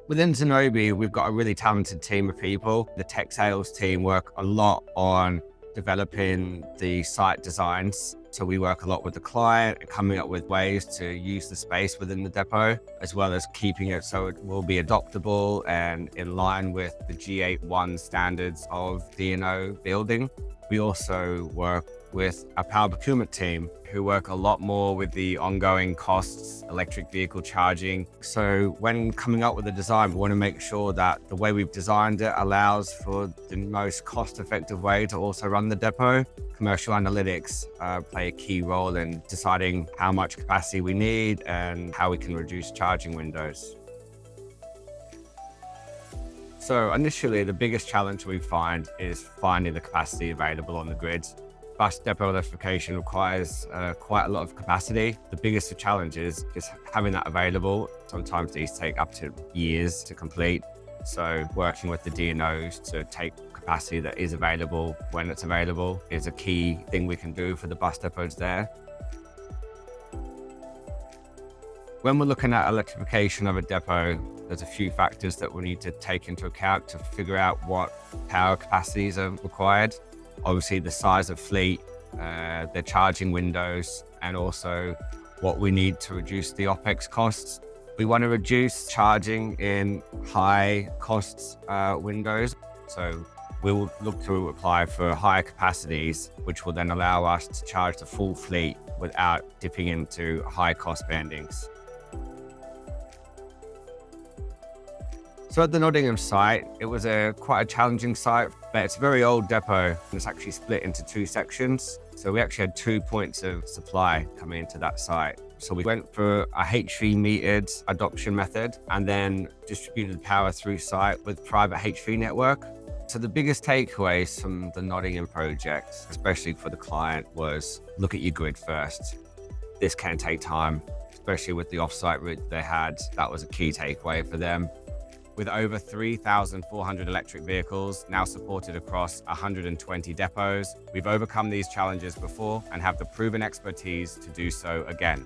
Within Zenobē, we've got a really talented team of people. The tech sales team work a lot on developing the site designs. So we work a lot with the client and coming up with ways to use the space within the depot, as well as keeping it so it will be adoptable and in line with the G81 standards of D&O building. We also work with our power procurement team, who work a lot more with the ongoing costs, electric vehicle charging. So when coming up with a design, we want to make sure that the way we've designed it allows for the most cost-effective way to also run the depot. Commercial analytics play a key role in deciding how much capacity we need and how we can reduce charging windows. So initially, the biggest challenge we find is finding the capacity available on the grid. Bus depot electrification requires quite a lot of capacity. The biggest of challenges is having that available. Sometimes these take up to years to complete. So working with the D&Os to take capacity that is available when it's available is a key thing we can do for the bus depots there. When we're looking at electrification of a depot, there's a few factors that we need to take into account to figure out what power capacities are required. Obviously, the size of fleet, the charging windows, and also what we need to reduce the OPEX costs. We want to reduce charging in high costs windows. So we will look to apply for higher capacities, which will then allow us to charge the full fleet without dipping into high cost bandings. So at the Nottingham site, it was quite a challenging site, but it's a very old depot and it's actually split into two sections. So we actually had 2 points of supply coming into that site. So we went for a HV metered adoption method and then distributed power through site with private HV network. So the biggest takeaways from the Nottingham project, especially for the client, was look at your grid first. This can take time, especially with the offsite route they had. That was a key takeaway for them. With over 3,400 electric vehicles now supported across 120 depots, we've overcome these challenges before and have the proven expertise to do so again.